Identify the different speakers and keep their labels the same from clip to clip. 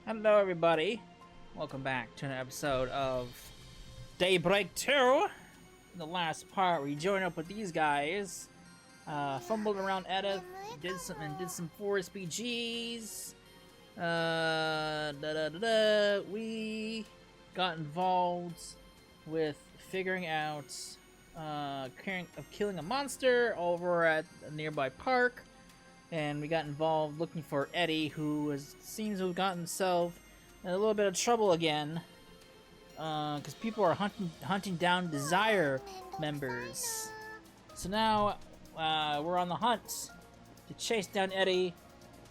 Speaker 1: Hello everybody, welcome back to an episode of Daybreak 2. In the last part, we joined up with these guys, fumbled around Eddy, did some forest BGs. We got involved with figuring out killing a monster over at a nearby park. And we got involved looking for Eddy, who seems to have gotten himself in a little bit of trouble again. Because people are hunting down Desire members. So now, we're on the hunt to chase down Eddy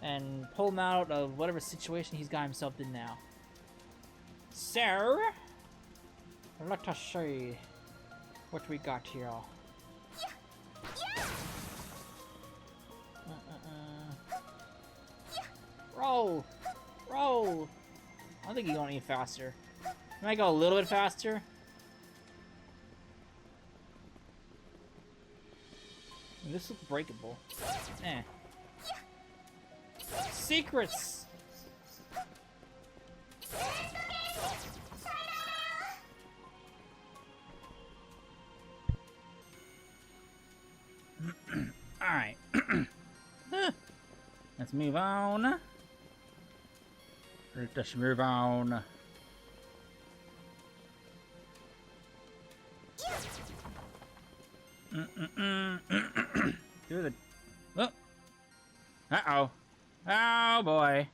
Speaker 1: and pull him out of whatever situation he's got himself in now. So, let us see what we got here. Roll! Roll! I don't think you're going any faster. You might go a little bit faster. And this looks breakable. Eh. Secrets! Alright. Let's move on. Let's move on. Do the... Oh. Uh-oh. Oh, boy.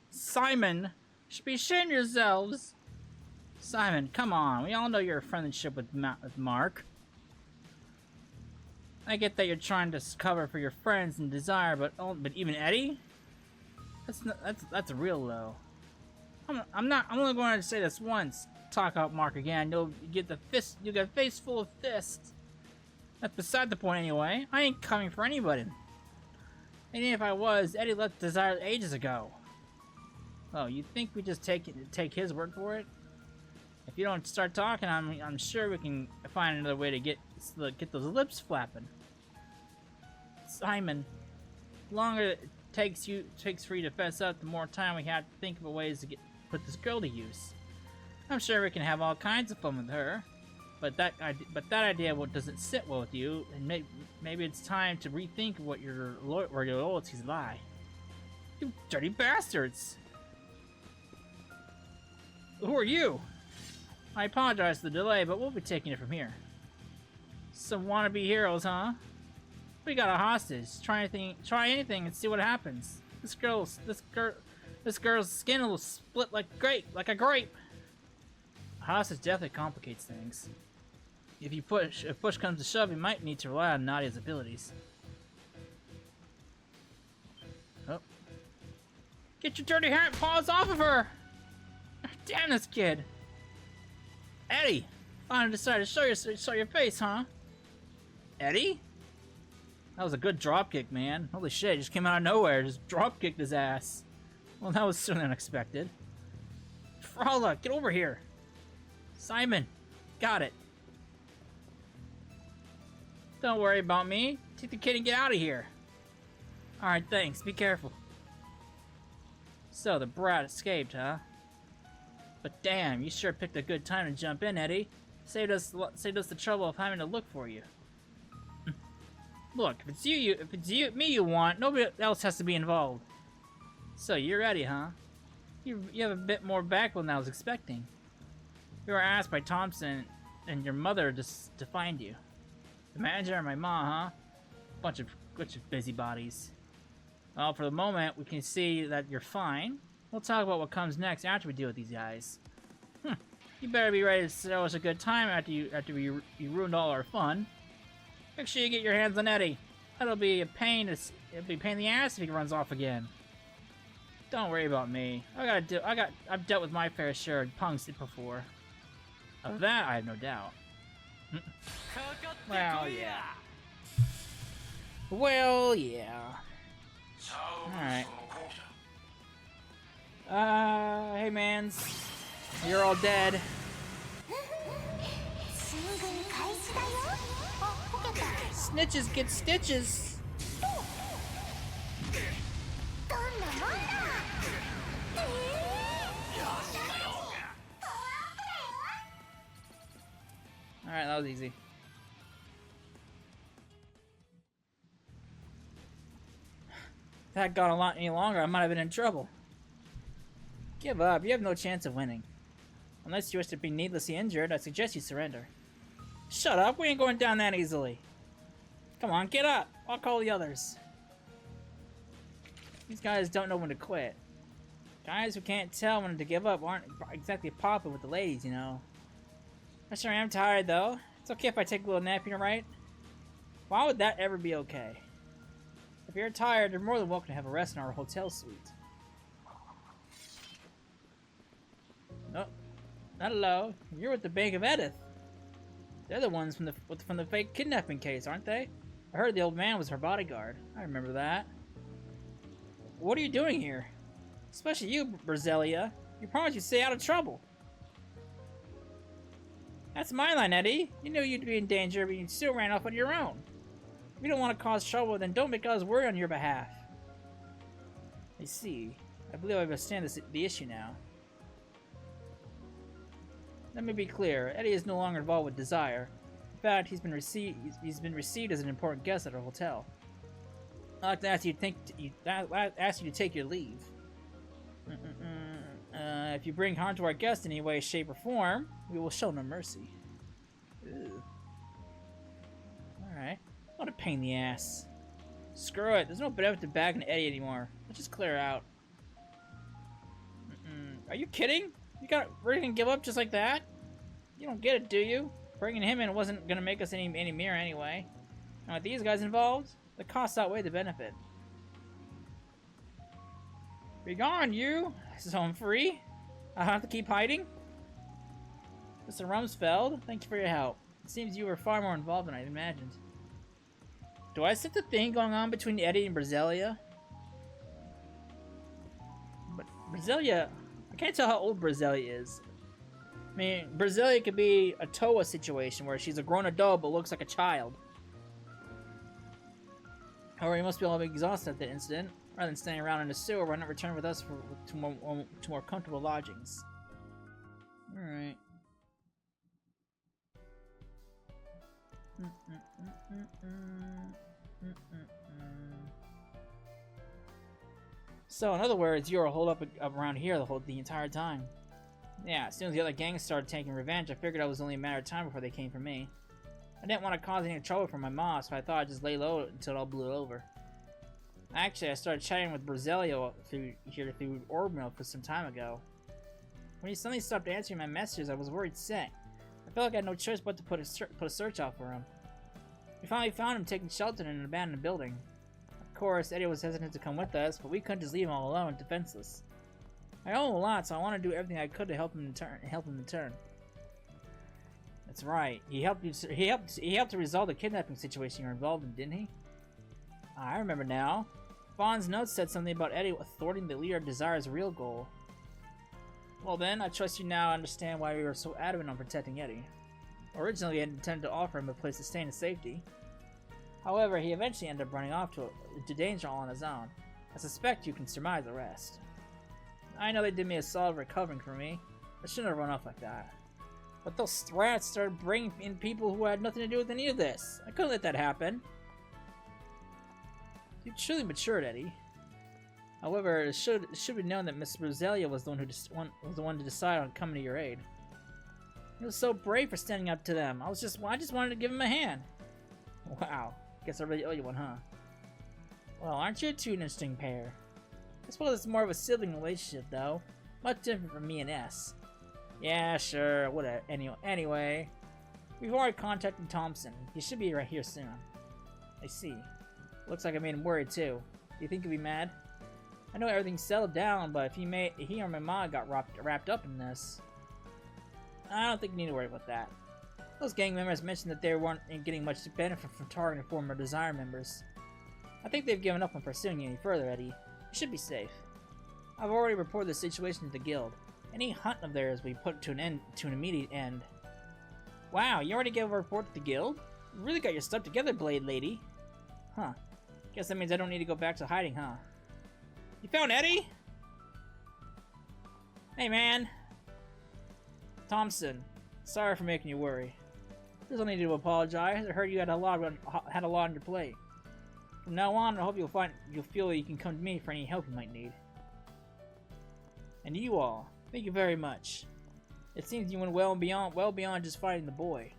Speaker 1: Simon, you should be ashamed of yourselves. Simon, come on. We all know your friendship with Mark. I get that you're trying to cover for your friends and Desire, but even Eddy? That's real low. I'm only going to say this once. Talk about Mark again, you'll get a face full of fists. That's beside the point anyway. I ain't coming for anybody. And if I was, Eddy left Desire ages ago. Oh, you think we just take his word for it? If you don't start talking, I'm sure we can find another way to get those lips flapping. Simon, the longer it takes for you to fess up, the more time we have to think of ways to put this girl to use. I'm sure we can have all kinds of fun with her, but that idea doesn't sit well with you, and maybe it's time to rethink where your loyalties lie. You dirty bastards! Who are you? I apologize for the delay, but we'll be taking it from here. Some wannabe heroes, huh? We got a hostage. Try anything and see what happens. This girl's skin will split like a grape. A hostage definitely complicates things. If push comes to shove, you might need to rely on Nadia's abilities. Oh. Get your dirty paws off of her! Damn this kid! Eddy! Finally decided to show your face, huh? Eddy? That was a good dropkick, man. Holy shit, just came out of nowhere, just dropkicked his ass. Well, that was certainly unexpected. Frala, get over here! Simon, got it. Don't worry about me. Take the kid and get out of here. Alright, thanks. Be careful. So, the brat escaped, huh? But damn, you sure picked a good time to jump in, Eddy. Saved us the trouble of having to look for you. Look, if it's me you want, nobody else has to be involved. So you're Eddy, huh? You have a bit more backbone than I was expecting. You were asked by Thompson and your mother to find you. The manager and my mom, huh? Bunch of busybodies. Well, for the moment, we can see that you're fine. We'll talk about what comes next after we deal with these guys. You better be ready to show us a good time after you ruined all our fun. Make sure you get your hands on Eddy. It'll be a pain in the ass if he runs off again. Don't worry about me. I've dealt with my fair share of punks before. Of that, I have no doubt. Well, yeah. Well, yeah. Alright. Hey mans. You're all dead. Snitches get stitches. was easy. If that had gone a lot any longer, I might have been in trouble. Give up. You have no chance of winning. Unless you wish to be needlessly injured, I suggest you surrender. Shut up. We ain't going down that easily. Come on, get up. I'll call the others. These guys don't know when to quit. Guys who can't tell when to give up aren't exactly popular with the ladies, you know. I sure am tired, though. It's okay if I take a little nap here, right? Why would that ever be okay? If you're tired, you're more than welcome to have a rest in our hotel suite. Oh, hello. You're with the Bank of Eddy. They're the ones from the fake kidnapping case, aren't they? I heard the old man was her bodyguard. I remember that. What are you doing here? Especially you, Brasilia. You promised you'd stay out of trouble. That's my line, Eddy. You knew you'd be in danger, but you still ran off on your own. If you don't want to cause trouble, then don't make us worry on your behalf. I see. I believe I understand the issue now. Let me be clear. Eddy is no longer involved with Desire. In fact, he's been received as an important guest at our hotel. I'd like to ask you to take your leave. If you bring harm to our guest in any way, shape, or form, we will show no mercy. Alright. What a pain in the ass. Screw it. There's no benefit to bagging Eddy anymore. Let's just clear out. Are you kidding? We're gonna give up just like that? You don't get it, do you? Bringing him in wasn't gonna make us any mirror anyway. Now with these guys involved, the costs outweigh the benefit. Be gone, you! So I'm free? I have to keep hiding? Mr. Rumsfeld, thank you for your help. It seems you were far more involved than I imagined. Do I sense a thing going on between Eddy and Brasilia? But Brasilia, I can't tell how old Brasilia is. I mean, Brasilia could be a Toa situation where she's a grown adult but looks like a child. However, you must be all exhausted at that incident. Rather than staying around in the sewer, why not return with us to more comfortable lodgings? Alright. So, in other words, you were holed up around here the entire time. Yeah, as soon as the other gangs started taking revenge, I figured it was only a matter of time before they came for me. I didn't want to cause any trouble for my mom, so I thought I'd just lay low until it all blew over. Actually, I started chatting with Brasilia through Orbmail for some time ago. When he suddenly stopped answering my messages, I was worried sick. I felt like I had no choice but to put a search out for him. We finally found him taking shelter in an abandoned building. Of course, Eddy was hesitant to come with us, but we couldn't just leave him all alone, defenseless. I owe him a lot, so I want to do everything I could to help him in turn. That's right. He helped to resolve the kidnapping situation you were involved in, didn't he? I remember now. Vaughn's notes said something about Eddy thwarting the leader of Desire's real goal. Well then, I trust you now understand why we were so adamant on protecting Eddy. Originally, we had intended to offer him a place to stay in safety. However, he eventually ended up running off to danger all on his own. I suspect you can surmise the rest. I know they did me a solid recovering for me. I shouldn't have run off like that. But those rats started bringing in people who had nothing to do with any of this. I couldn't let that happen. You truly matured, Eddy. However, it should be known that Miss Brasilia was the one to decide on coming to your aid. He was so brave for standing up to them. I just wanted to give him a hand. Wow, guess I really owe you one, huh? Well, aren't you two an interesting pair? I suppose it's more of a sibling relationship, though. Much different from me and S. Yeah, sure, whatever. Anyway, we've already contacted Thompson. He should be right here soon. I see. Looks like I made him worried too. Do you think he'll be mad? I know everything's settled down, but if he or my mom got wrapped up in this, I don't think you need to worry about that. Those gang members mentioned that they weren't getting much benefit from targeting former Desire members. I think they've given up on pursuing you any further, Eddy. You should be safe. I've already reported the situation to the guild. Any hunt of theirs we put to an immediate end. Wow, you already gave a report to the guild? You really got your stuff together, Blade Lady. Huh. Guess that means I don't need to go back to hiding, huh? You found Eddy? Hey, man. Thompson. Sorry for making you worry. There's no need to apologize. I heard you had a lot on your plate. From now on, I hope you'll feel that you can come to me for any help you might need. And you all, thank you very much. It seems you went well beyond just fighting the boy.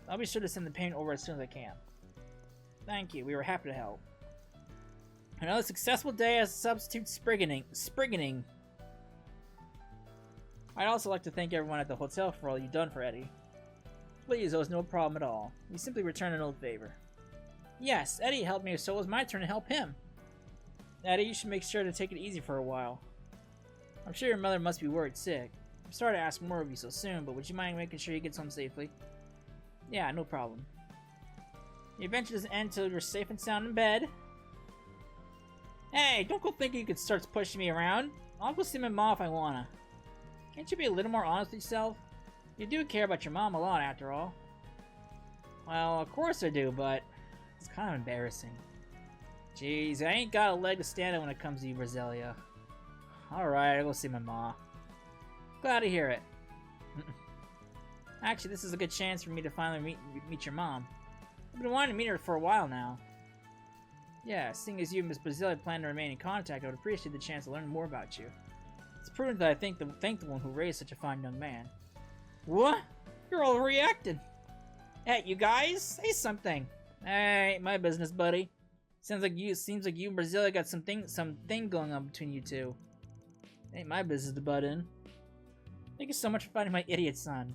Speaker 1: I'll be sure to send the payment over as soon as I can. Thank you. We were happy to help. Another successful day as a substitute sprigganing. I'd also like to thank everyone at the hotel for all you've done for Eddy. Please, it was no problem at all. We simply returned an old favor. Yes, Eddy helped me, so it was my turn to help him. Eddy, you should make sure to take it easy for a while. I'm sure your mother must be worried sick. I'm sorry to ask more of you so soon, but would you mind making sure he gets home safely? Yeah, no problem. The adventure doesn't end until you're safe and sound in bed. Hey, don't go thinking you could start pushing me around. I'll go see my mom if I wanna. Can't you be a little more honest with yourself? You do care about your mom a lot, after all. Well, of course I do, but it's kind of embarrassing. Jeez, I ain't got a leg to stand on when it comes to you, Brasilia. Alright, I'll go see my ma. Glad to hear it. Actually, this is a good chance for me to finally meet your mom. I've been wanting to meet her for a while now. Yeah, seeing as you and Miss Brasilia plan to remain in contact, I would appreciate the chance to learn more about you. It's prudent that I thank the one who raised such a fine young man. What? You're all reacting. Hey, you guys, say something. Hey, my business, buddy. Seems like you and Brasilia got something going on between you two. Ain't my business to butt in. Thank you so much for finding my idiot son.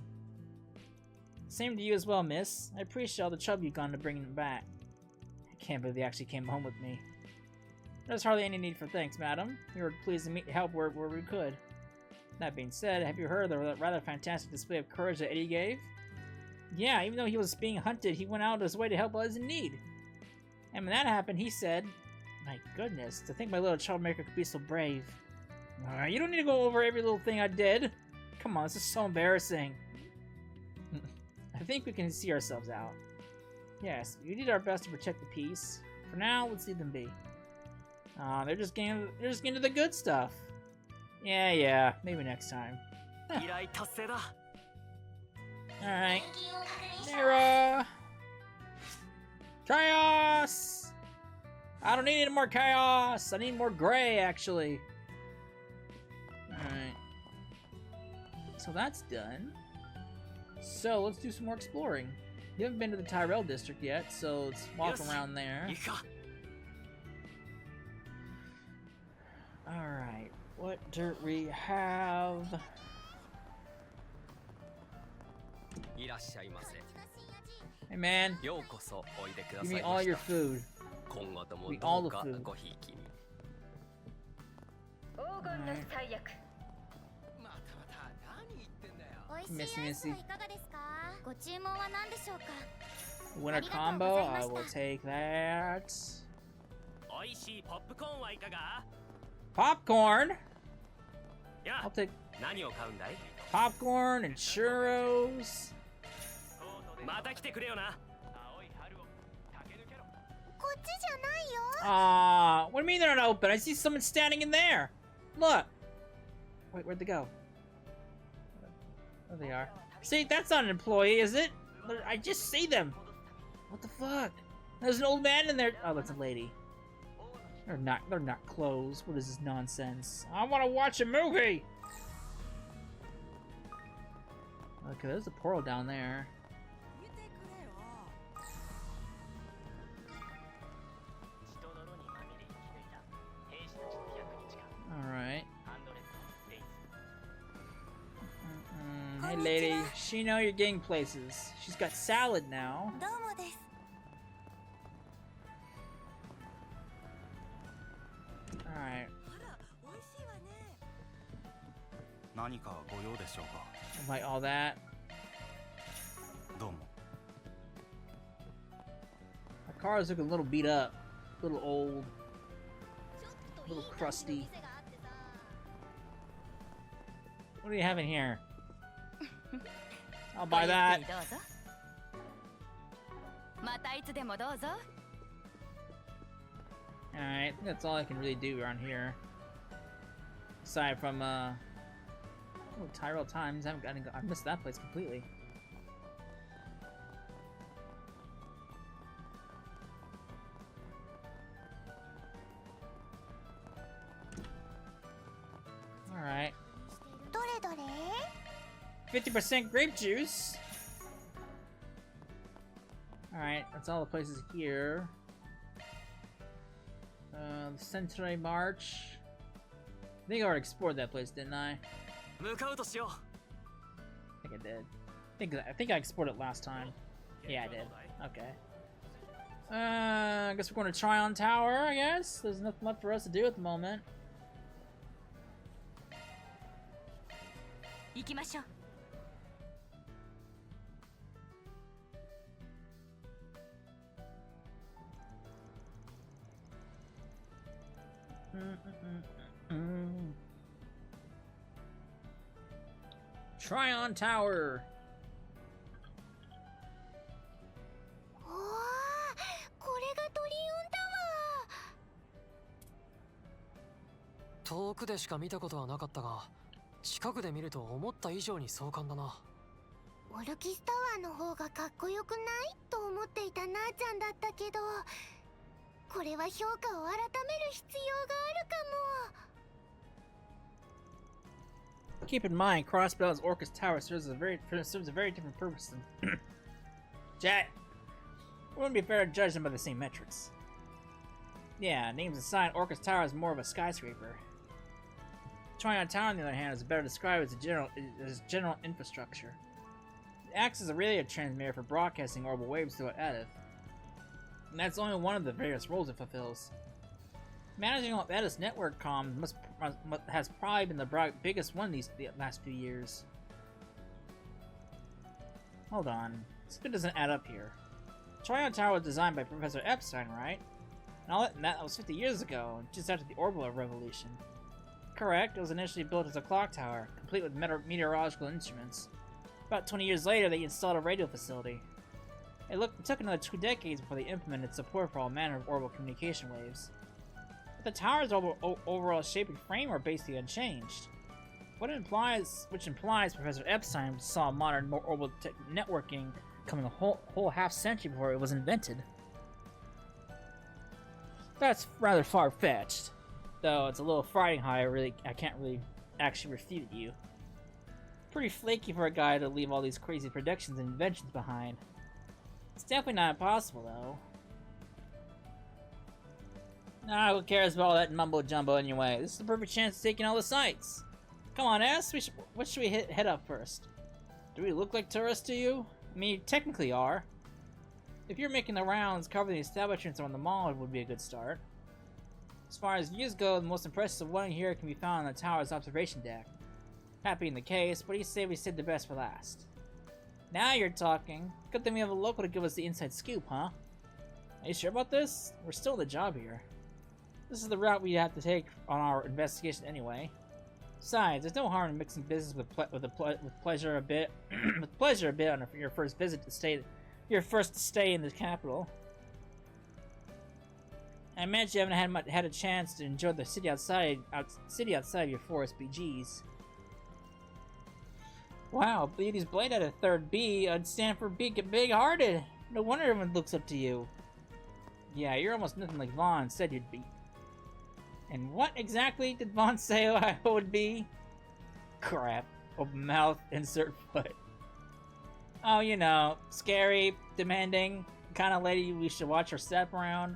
Speaker 1: Same to you as well, miss. I appreciate all the trouble you've gone to bringing him back. I can't believe he actually came home with me. There's hardly any need for thanks, madam. We were pleased to help where we could. That being said, have you heard of the rather fantastic display of courage that Eddy gave? Yeah, even though he was being hunted, he went out of his way to help others in need. And when that happened, he said, my goodness, to think my little troublemaker could be so brave. You don't need to go over every little thing I did. Come on, this is so embarrassing. I think we can see ourselves out. Yes, we did our best to protect the peace. For now, let's leave them be. They're just getting to the good stuff. Yeah, maybe next time. Alright. Mira! Chaos! I don't need any more chaos! I need more gray, actually. Alright. So that's done. So let's do some more exploring. You haven't been to the Tyrell district yet, so let's walk around there. Alright, what dirt we have? Hey man, give me all your food. Give me all the food. Missy. Winter combo, I will take that. Popcorn? I'll take popcorn and churros. What do you mean they're not open? I see someone standing in there. Look. Wait, where'd they go? There they are. See, that's not an employee, is it? I just see them. What the fuck? There's an old man in there. Oh, that's a lady. They're not closed. What is this nonsense? I want to watch a movie. Okay, there's a portal down there. Alright. Hey lady, she know you're getting places. She's got salad now. Alright. Like all that. My car is looking a little beat up. A little old. A little crusty. What do you have in here? I'll buy that. Alright, I think that's all I can really do around here. Aside from, oh, Tyrell Times. I missed that place completely. 50% grape juice. Alright, that's all the places here. The Century March. I think I already explored that place, didn't I? I think I did. I think I explored it last time. Yeah, I did. Okay. I guess we're going to Tryon Tower, I guess. There's nothing left for us to do at the moment. Tryon Tower. Keep in mind, Crossbell's Orcus Tower serves a very different purpose than Jet. It wouldn't be fair to judge them by the same metrics. Yeah, names aside, Orcus Tower is more of a skyscraper. Tryon Tower, on the other hand, is better described as general infrastructure. It acts as a radio transmitter for broadcasting orbital waves throughout Eddy. And that's only one of the various roles it fulfills. Managing all Eddy's network comms has probably been the biggest one the last few years. Hold on. Something doesn't add up here. Tryon Tower was designed by Professor Epstein, right? And that was 50 years ago, just after the orbital revolution. Correct, it was initially built as a clock tower, complete with meteorological instruments. About 20 years later, they installed a radio facility. It took another 2 decades before they implemented support for all manner of orbital communication waves. But the tower's overall shape and frame are basically unchanged. Which implies Professor Epstein saw modern orbital networking coming a whole half century before it was invented. That's rather far-fetched, though it's a little frightening how I can't really actually refute you. Pretty flaky for a guy to leave all these crazy predictions and inventions behind. It's definitely not impossible, though. Nah, who cares about all that mumbo-jumbo anyway? This is the perfect chance of taking all the sights. Come on, S, what should we head up first? Do we look like tourists to you? I mean, you technically are. If you're making the rounds, covering the establishments around the mall would be a good start. As far as views go, the most impressive one here can be found on the tower's observation deck. That being the case, what do you say we save the best for last? Now you're talking. Good thing we have a local to give us the inside scoop, huh? Are you sure about this? We're still on the job here. This is the route we have to take on our investigation anyway. Besides, there's no harm in mixing business with pleasure a bit. with pleasure a bit on your first visit to stay in the capital. I imagine you haven't had a chance to enjoy the city outside of your forest BGs. Wow, Beauty's Blade had a third B. I'd stand for big-hearted. No wonder everyone looks up to you. Yeah, you're almost nothing like Vaughn said you'd be. And what exactly did Vaughn say I would be? Crap. Open mouth, insert foot. Oh, you know, scary, demanding, kind of lady we should watch her step around.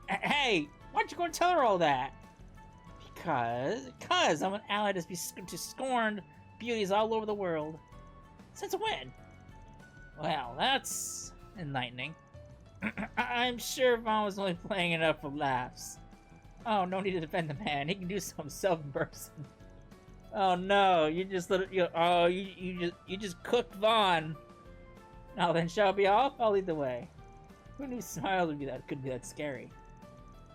Speaker 1: Hey, why'd you go and tell her all that? Because I'm an ally to scorned beauties all over the world. Since when? Well, that's enlightening. I'm sure Vaughn was only playing it up for laughs. Oh, no need to defend the man. He can do so himself in person. Oh no, you just cooked Vaughn. Now then, shall we be off? I'll lead the way. Who knew smiles could be that scary?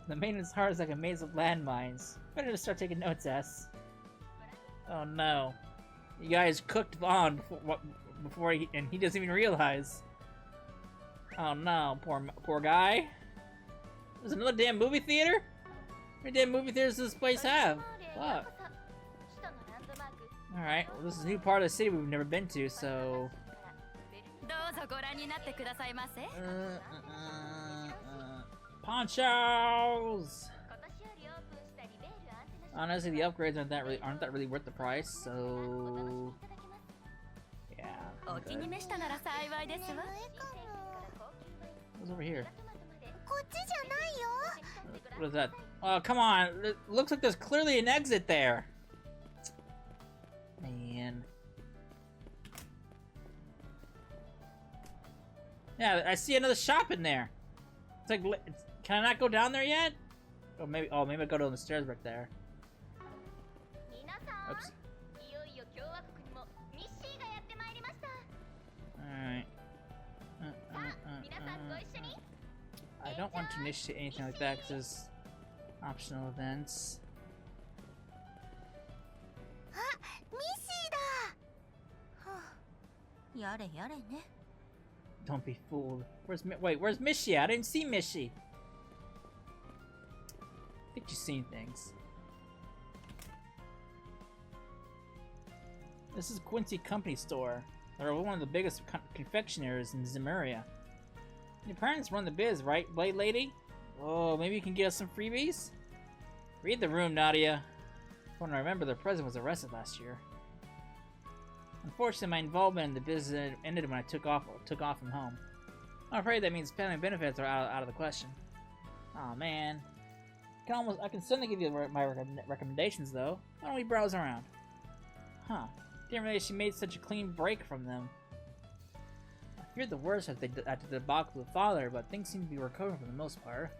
Speaker 1: The maiden's heart is like a maze of landmines. Better to start taking notes, S. Oh no. You guys cooked Vaughn before he doesn't even realize. Oh no, poor guy. There's another damn movie theater? How many damn movie theaters does this place have? Fuck. Alright, well this is a new part of the city we've never been to, so... Ponchos! Honestly, the upgrades aren't that really worth the price, so... What's over here? What is that? Oh, come on. It looks like there's clearly an exit there. Man. Yeah, I see another shop in there. It's like, can I not go down there yet? Oh, maybe I go down the stairs right there. Oops. Alright. I don't want to initiate anything like that because there's optional events. Don't be fooled. Where's Mishi? I didn't see Mishi. I think you've seen things. This is Quincy Company Store. They're one of the biggest confectionaries in Zemuria. Your parents run the biz, right, Blade Lady? Oh, maybe you can get us some freebies? Read the room, Nadia. When I remember, the president was arrested last year. Unfortunately, my involvement in the business ended when I took off from home. I'm afraid that means family benefits are out of the question. Aw, man. I can certainly give you my recommendations, though. Why don't we browse around? Huh. Didn't realize she made such a clean break from them. I feared the worst after the debacle with father, but things seem to be recovering for the most part.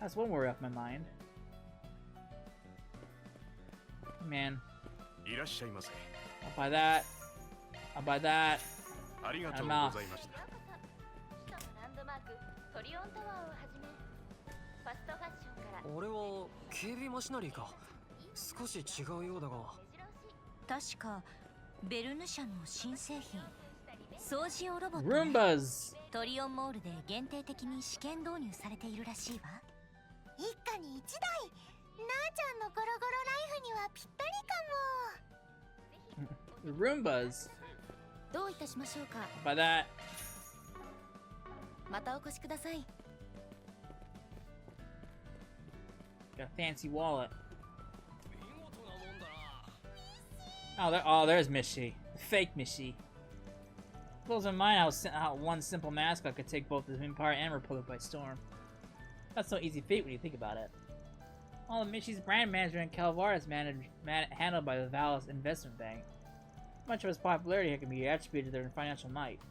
Speaker 1: That's one worry off my mind. Man. I'll buy that. I'll buy that. I'm off.
Speaker 2: 俺は警備マシナリーか。少し違うようだが。確かベルヌ社の新製品掃除用ロボット、ね、
Speaker 1: Roombas
Speaker 2: トリオンモールで限定的に試験導入されているらしいわ。一家に一台、なあちゃんのゴロゴロライフにはぴったりかも。
Speaker 1: Roombas
Speaker 2: どういたしましょうか。
Speaker 1: By that
Speaker 2: またお越しください。
Speaker 1: Got a fancy wallet. Oh, there's Mishi. Fake Mishi. Blows my mind how one simple mascot could take both the Empire and Republic by storm. That's no easy feat when you think about it. All of Mishi's brand management in Calvar is handled by the Valis Investment Bank. Much of his popularity can be attributed to their financial might.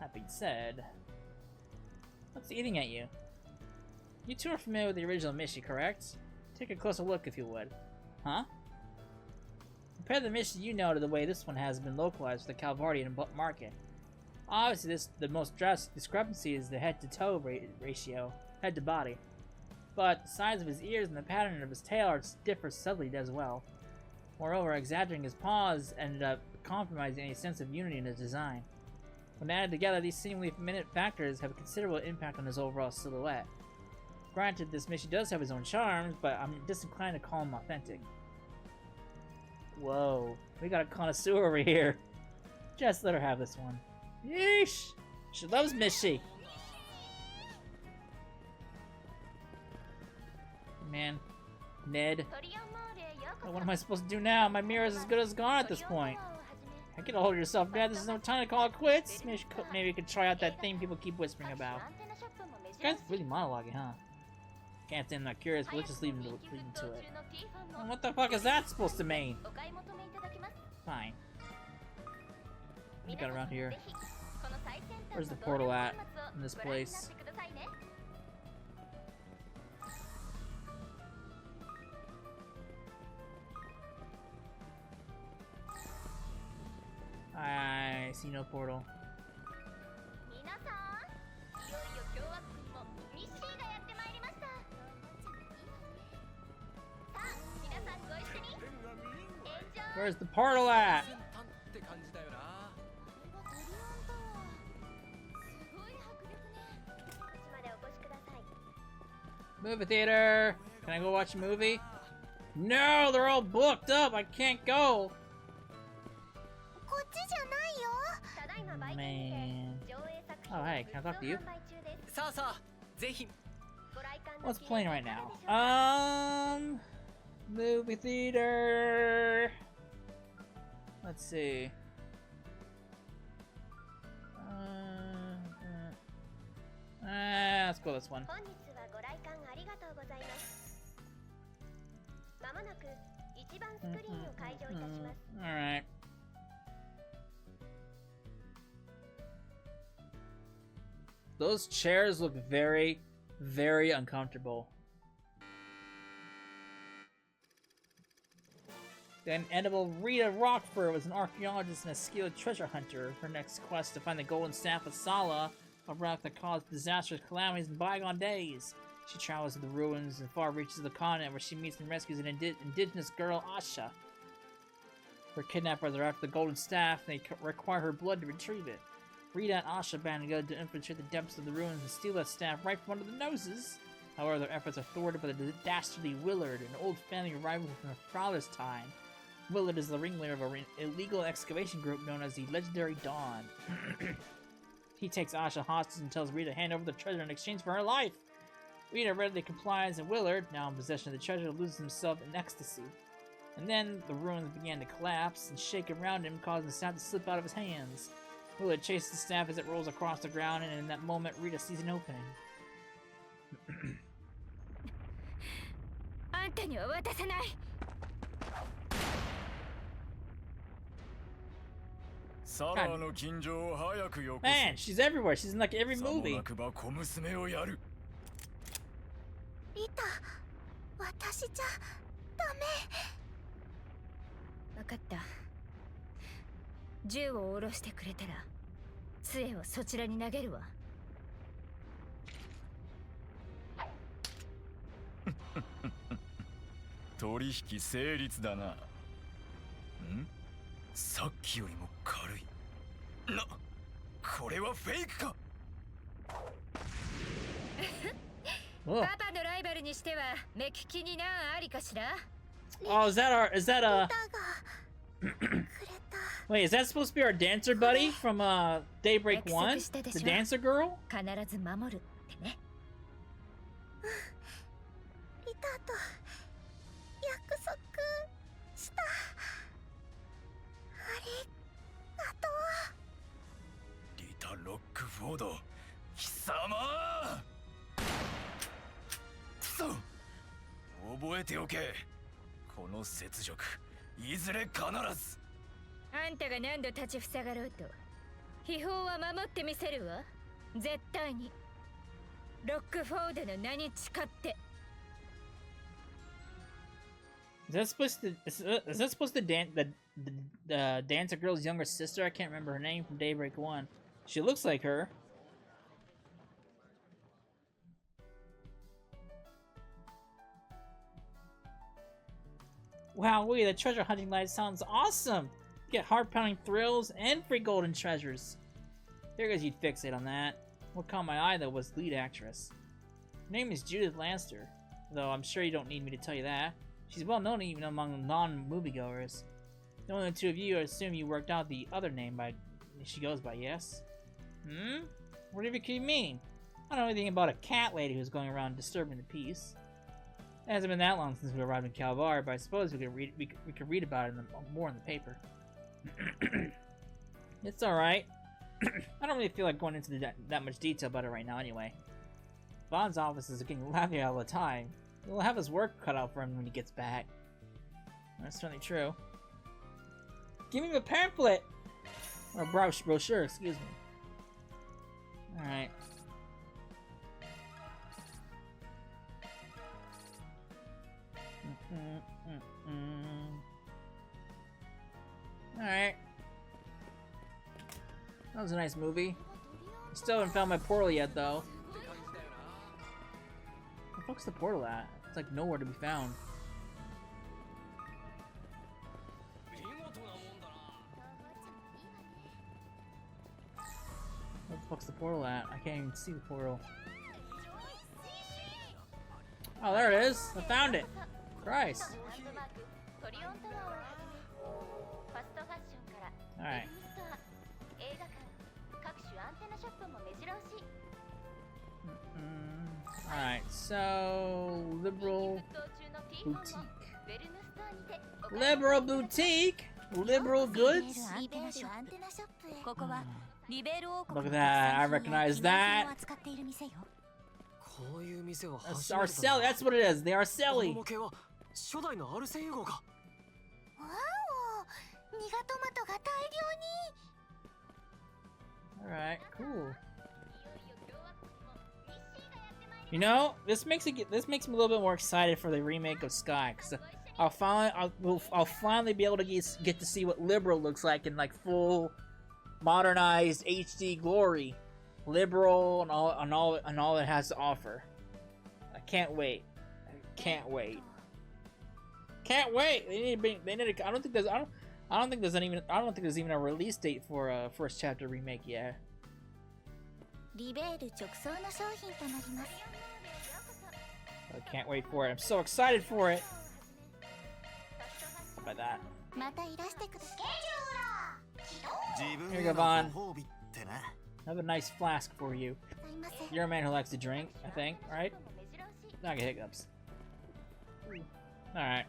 Speaker 1: That being said, what's eating at you? You two are familiar with the original Mishi, correct? Take a closer look if you would. Huh? Compare the Mishi you know to the way this one has been localized for the Calvardian market. Obviously, the most drastic discrepancy is the head-to-toe ratio, head to body. But the size of his ears and the pattern of his tail differ subtly as well. Moreover, exaggerating his paws ended up compromising any sense of unity in his design. When added together, these seemingly minute factors have a considerable impact on his overall silhouette. Granted, this Mishi does have his own charms, but I'm disinclined to call him authentic. Whoa, we got a connoisseur over here. Just let her have this one. Yeesh! She loves Mishi. Man, Ned. Oh, what am I supposed to do now? My mirror is as good as gone at this point. Get a hold of yourself, Dad. This is no time to call it quits. Maybe you could try out that thing people keep whispering about. This guy's really monologuing, huh? Can't say I'm not curious, but let's just leave him to it. And what the fuck is that supposed to mean? Fine. What you got around here? Where's the portal at in this place? I see no portal. Where's the portal at? Movie theater! Can I go watch a movie? No, they're all booked up. I can't go. Man. Oh, hey, can I talk to you? What's playing right now? Movie theater. Let's see. Let's go this one. Alright. Those chairs look very, very uncomfortable. Then Edible Rita Rockford was an archaeologist and a skilled treasure hunter. Her next quest to find the golden staff of Sala, a rock that caused disastrous calamities in bygone days. She travels to the ruins and far reaches of the continent where she meets and rescues an indigenous girl, Asha. Her kidnappers are after the golden staff and they require her blood to retrieve it. Rita and Asha band together to infiltrate the depths of the ruins and steal that staff right from under the noses. However, their efforts are thwarted by the dastardly Willard, an old family rival from her father's time. Willard is the ringleader of an illegal excavation group known as the Legendary Dawn. He takes Asha hostage and tells Rita to hand over the treasure in exchange for her life. Rita readily complies, and Willard, now in possession of the treasure, loses himself in ecstasy. And then the ruins began to collapse and shake around him, causing the staff to slip out of his hands. Willard chases the staff as it rolls across the ground, and in that moment, Rita sees an opening. God. Man, she's everywhere. She's in like every movie.
Speaker 2: Rita, 私じゃダメ。わかった。銃を下ろしてくれたら、杖をそちらに投げるわ。
Speaker 3: 取引成立だな。ん？さっきよりも軽い。これはフェイクか。
Speaker 2: パパのライバルにしては目利きに難ありかしら。
Speaker 1: Oh, is that a Wait, is that supposed to be our dancer buddy from Daybreak 1? The dancer girl?
Speaker 2: 必ず守るってね。リタと約束した。ありがとう。
Speaker 3: リタ・ロックフォード、貴様！そう、覚えておけ。この雪辱、いずれ必ず。
Speaker 2: あんたが何度立ちふさがろうと、秘宝は守ってみせるわ。絶対に。ロックフォードの名に誓って。
Speaker 1: Is that supposed to the dancer girl's younger sister? I can't remember her name from Daybreak 1. She looks like her. Wow, wait, that treasure hunting life sounds awesome! Get heart-pounding thrills and free golden treasures. Figures you'd fixate on that. What caught my eye, though, was the lead actress. Her name is Judith Lanster, though I'm sure you don't need me to tell you that. She's well known even among non-moviegoers. The only two of you assume you worked out the other name she goes by, yes? Hmm? Whatever do you mean? I don't know anything about a cat lady who's going around disturbing the peace. It hasn't been that long since we arrived in Calvar, but I suppose we could read about it more in the paper. It's alright. I don't really feel like going into that much detail about it right now anyway. Vaughn's offices are getting lavier all the time. He'll have his work cut out for him when he gets back. That's certainly true. Give me the pamphlet! Or brochure, excuse me. Alright. Alright. That was a nice movie. I still haven't found my portal yet, though. Where the fuck's the portal at? It's like nowhere to be found. Where the fuck's the portal at? I can't even see the portal. Oh, there it is! I found it! Christ! Alright. Alright, so... Liberal Boutique. Liberal Boutique? Liberal goods? Look at that, I recognize that.
Speaker 2: こういう店は
Speaker 1: That's our Sally, that's what it is, they are Sally.
Speaker 2: 初代のアルセンユ号か。わお、ニガトマトが大量に。
Speaker 1: Alright, cool. You know, this makes me a little bit more excited for the remake of Sky, because I'll finally be able to get to see what Liberal looks like in like full modernized HD glory. Liberal and all it has to offer. I can't wait. I can't wait. Can't wait. They need to, I don't think there's even a release date for first chapter remake yet. I can't wait for it. I'm so excited for it. How about that? Here you go, Vaughn. I have a nice flask for you. You're a man who likes to drink, I think, right? Not get hiccups. Alright.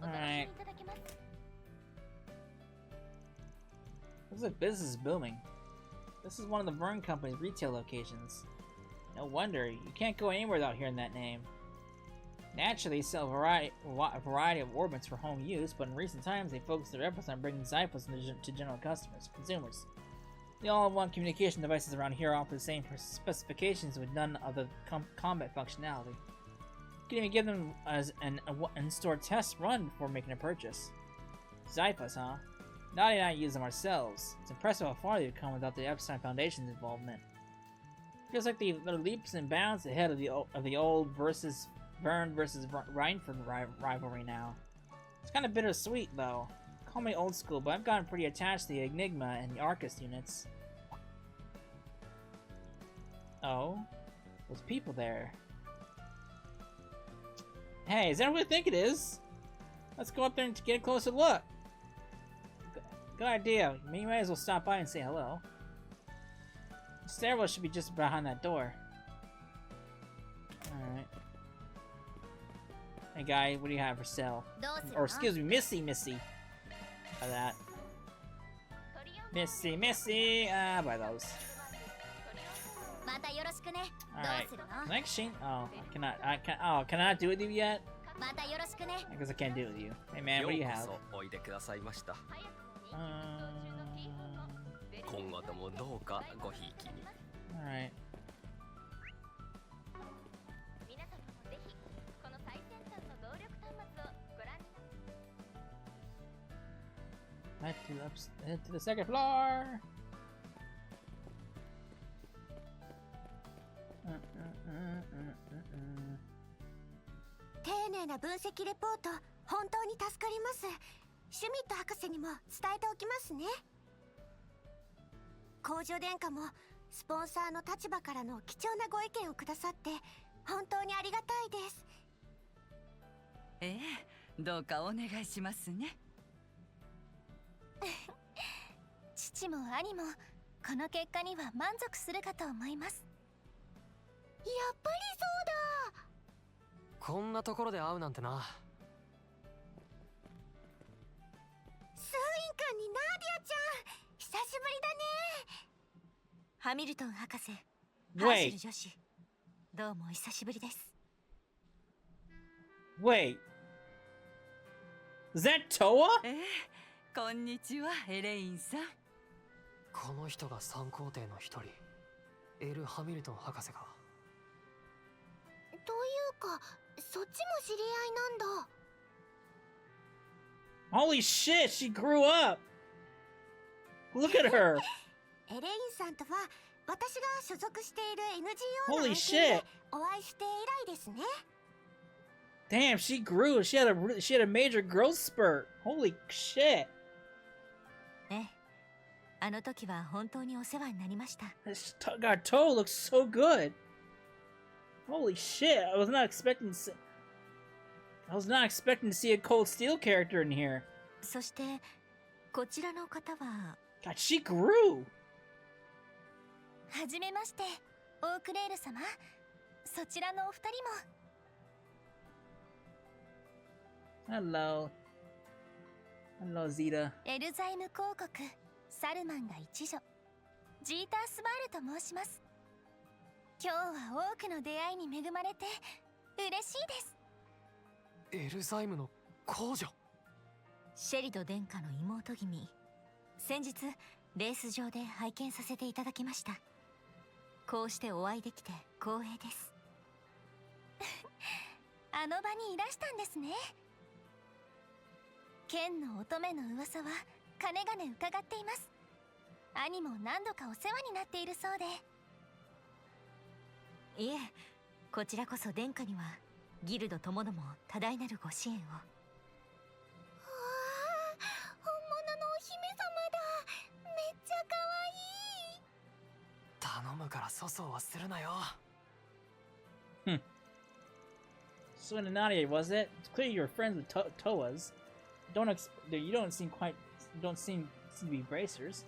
Speaker 1: Alright. Looks like business is booming. This is one of the Vern Company's retail locations. No wonder, you can't go anywhere without hearing that name. Naturally, they sell a variety of orbits for home use, but in recent times they focused their efforts on bringing Zyphos to general consumers. The all-in-one communication devices around here offer the same specifications with none of the combat functionality. You can even give them as an in-store test run before making a purchase. Zyphos, huh? Naughty and I use them ourselves. It's impressive how far they've come without the Epstein Foundation's involvement. Feels like they're leaps and bounds ahead of the old Vern versus Reinford rivalry now. It's kind of bittersweet, though. Call me old school, but I've gotten pretty attached to the Enigma and the Arcus units. Oh? Those people there. Hey, is that what I think it is? Let's go up there and get a closer look. Good idea. You might as well stop by and say hello. The stairwell should be just behind that door. Alright. Hey guy, what do you have for sale? Or excuse me, Missy. Buy that. Missy, buy those. Alright. Can I exchange? Oh, I cannot do it with you yet? I guess I can't do it with you. Hey man, what do you have? Alright. Head to the second floor. Wait. Wait. Is that Toa?
Speaker 2: こんにちは、エレインさん。この人が三皇帝の一人、エル・ハミルトン博士か。というか、そっちも知り合いなんだ。
Speaker 1: Holy shit, she grew up! Look at her!
Speaker 2: エレインさんとは、私が所属している NGO の
Speaker 1: Holy shit!
Speaker 2: お会いして以来ですね。
Speaker 1: Damn, she grew. She had a major growth spurt. Holy shit!
Speaker 2: あの時は本当にお世話になりました。
Speaker 1: God, Toe looks so good. Holy shit! I was not expecting to see a Cold Steel character in here.
Speaker 2: そしてこちらの方は。
Speaker 1: God, she grew.
Speaker 2: はじめまして、オークレール様。そちらのお二人も。
Speaker 1: Hello. Hello, Zeta.
Speaker 2: エルザイム公国サルマンが一女ジーター・スバールと申します。今日は多くの出会いに恵まれて嬉しいです。
Speaker 4: エルザイムの公女。
Speaker 2: シェリド殿下の妹君、先日レース場で拝見させていただきました。こうしてお会いできて光栄です。あの場にいらしたんですね。剣の乙女の噂はかねがね伺っています。兄も何度かお世話になっているそうで。いえ、こちらこそ殿下にはギルドともども多大なるご支援を。わあ、本物のお姫様だ。めっちゃ可愛い。
Speaker 4: 頼むから粗相はするなよ。
Speaker 1: So naughty, was it? It's clear you're friends with Toas. You don't seem to be bracers.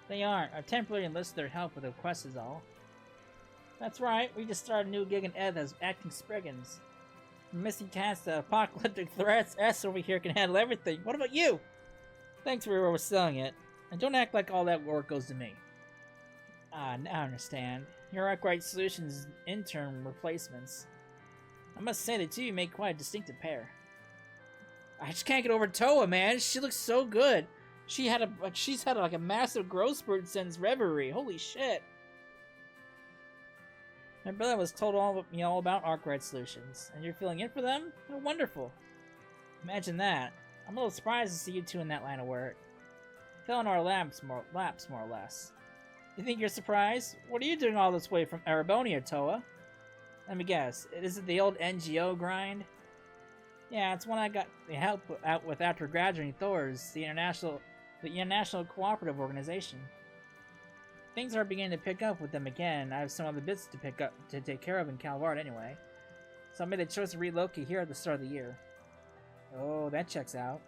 Speaker 1: They aren't. I've temporarily enlisted their help with a quest is all. That's right, we just started a new gig in Eth as acting Spriggans. From missing cats to apocalyptic threats, S over here can handle everything. What about you? Thanks for overselling it. And don't act like all that work goes to me. Ah, now I understand. Your Arkwright Solutions intern replacements. I must say the two of you make quite a distinctive pair. I just can't get over Toa, man. She looks so good. She's had like a massive growth spurt since Reverie. Holy shit. My brother was told all about Arkwright Solutions, and you're filling in for them? Oh, wonderful. Imagine that. I'm a little surprised to see you two in that line of work. Fell in our laps more or less. You think you're surprised? What are you doing all this way from Arabonia, Toa? Let me guess, is it the old NGO grind? Yeah, it's one I got the help out with after graduating Thor's, the International Cooperative Organization. Things are beginning to pick up with them again. I have some other bits to take care of in Calvard anyway. So I made the choice to relocate here at the start of the year. Oh, that checks out.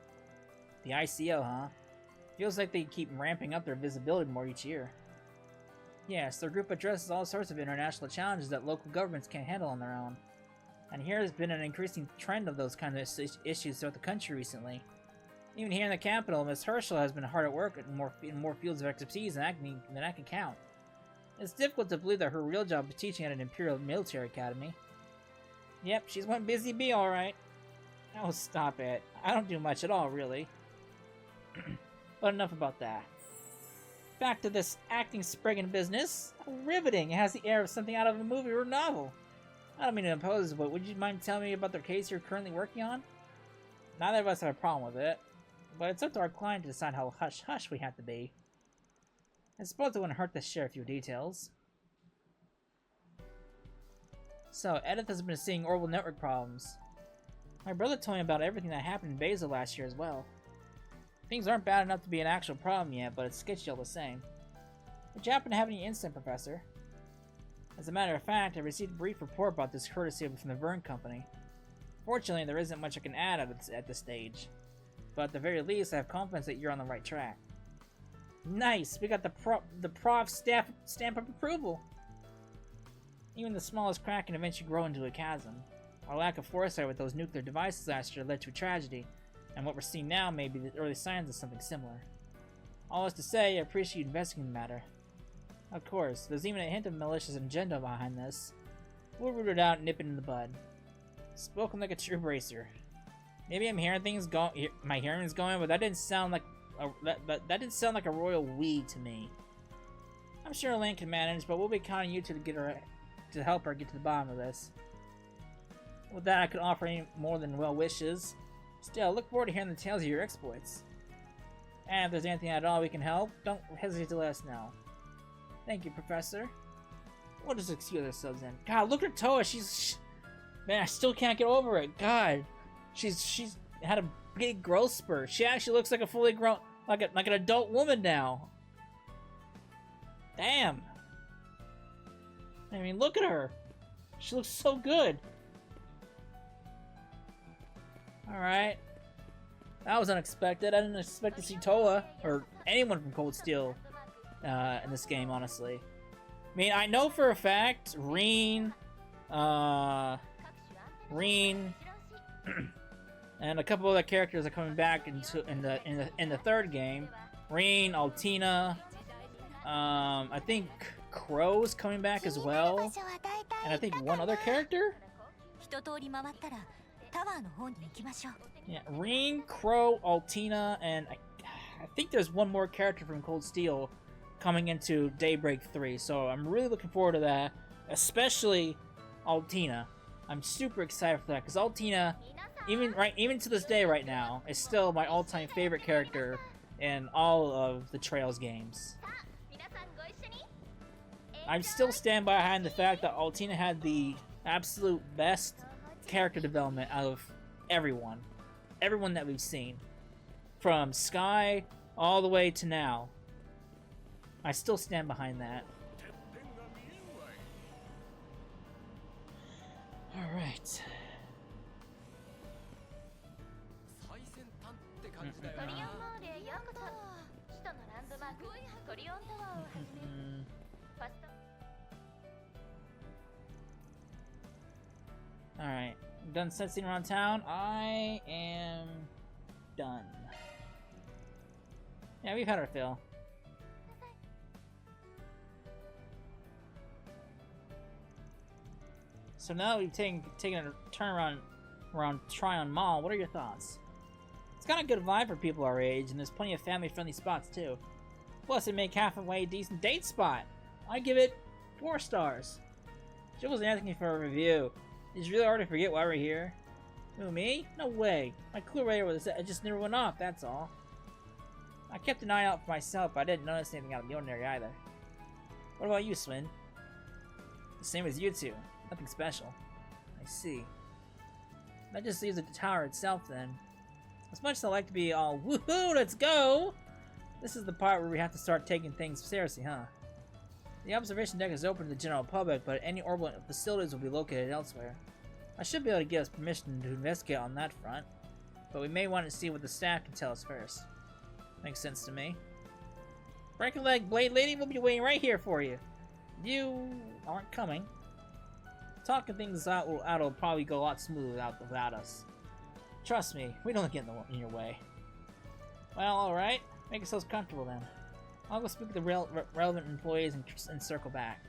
Speaker 1: The ICO, huh? Feels like they keep ramping up their visibility more each year. Yes, their group addresses all sorts of international challenges that local governments can't handle on their own. And here has been an increasing trend of those kinds of issues throughout the country recently. Even here in the capital, Miss Herschel has been hard at work in more fields of expertise than I can count. It's difficult to believe that her real job is teaching at an Imperial Military Academy. Yep, she's one busy bee, alright. Oh, stop it. I don't do much at all, really. But enough about that. Back to this acting Spriggan business. Riveting. It has the air of something out of a movie or a novel. I don't mean to impose, but would you mind telling me about the case you're currently working on? Neither of us have a problem with it, but it's up to our client to decide how hush-hush we have to be. I suppose it wouldn't hurt to share a few details. So, Edith has been seeing orbital network problems. My brother told me about everything that happened in Basel last year as well. Things aren't bad enough to be an actual problem yet, but it's sketchy all the same. Did you happen to have any insight, Professor? As a matter of fact, I received a brief report about this courtesy from the Verne Company. Fortunately, there isn't much I can add at this stage, but at the very least, I have confidence that you're on the right track. Nice! We got the prof stamp of approval! Even the smallest crack can eventually grow into a chasm. Our lack of foresight with those nuclear devices last year led to a tragedy, and what we're seeing now may be the early signs of something similar. All this to say, I appreciate you investigating the matter. Of course, there's even a hint of malicious agenda behind this. We'll root it out and nip it in the bud. Spoken like a true bracer. Maybe I'm hearing things my hearing's going, but that didn't sound like that didn't sound like a royal we to me. I'm sure Elaine can manage, but we'll be counting you to help her get to the bottom of this. With that, I could offer any more than well wishes. Still, I look forward to hearing the tales of your exploits. And if there's anything at all we can help, don't hesitate to let us know. Thank you, Professor. We'll just excuse ourselves then. God, look at Toa. Man, I still can't get over it. God, she's had a big growth spurt. She actually looks like a fully grown, like an adult woman now. Damn. I mean, look at her. She looks so good. Alright. That was unexpected. I didn't expect to see Toa, or anyone from Cold Steel, in this game, honestly. I mean, I know for a fact, Reen, And a couple other characters are coming back in the third game. Reen, Altina, I think Crow's coming back as well, and I think one other character. Yeah, Reen, Crow, Altina, and I think there's one more character from Cold Steel coming into Daybreak 3. So I'm really looking forward to that, especially Altina. I'm super excited for that because Altina, even to this day right now, is still my all-time favorite character in all of the Trails games. I still stand behind the fact that Altina had the absolute best character development out of everyone that we've seen, from Sky all the way to now. I still stand behind that. All right. Alright, I'm done sightseeing around town. I am done. Yeah, we've had our fill. So now we've taken a turn around Tryon Mall. What are your thoughts? It's got a good vibe for people our age, and there's plenty of family-friendly spots too. Plus, it make halfway decent date spot. I give it 4 stars. She wasn't asking for a review. It's really hard to forget why we're here. Who, me? No way. My clue radar was it just never went off, that's all. I kept an eye out for myself, but I didn't notice anything out of the ordinary either. What about you, Swin? The same as you two. Nothing special. I see. That just leaves the tower itself then. As much as I like to be all woohoo, let's go! This is the part where we have to start taking things seriously, huh? The observation deck is open to the general public, but any orbital facilities will be located elsewhere. I should be able to get us permission to investigate on that front, but we may want to see what the staff can tell us first. Makes sense to me. Break a leg, Blade Lady, we'll be waiting right here for you. You aren't coming. Talking things out will probably go a lot smoother without us. Trust me, we don't get in your way. Well, alright. Make yourselves comfortable then. I'll go speak to the relevant employees and circle back.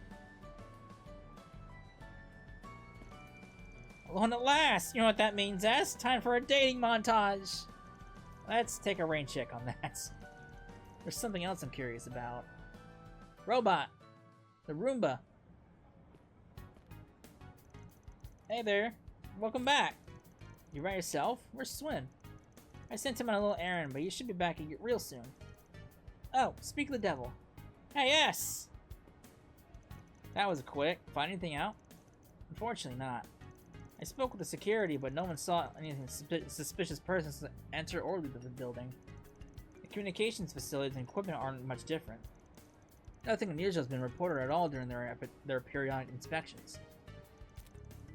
Speaker 1: Alone at last! You know what that means, S? Time for a dating montage! Let's take a rain check on that. There's something else I'm curious about. Robot! The Roomba! Hey there! Welcome back! You by yourself? Where's Swin? I sent him on a little errand, but he should be back real soon. Oh, speak of the devil. Hey, yes! That was quick. Find anything out? Unfortunately not. I spoke with the security, but no one saw anything suspicious persons enter or leave the building. The communications facilities and equipment aren't much different. Nothing unusual has been reported at all during their periodic inspections.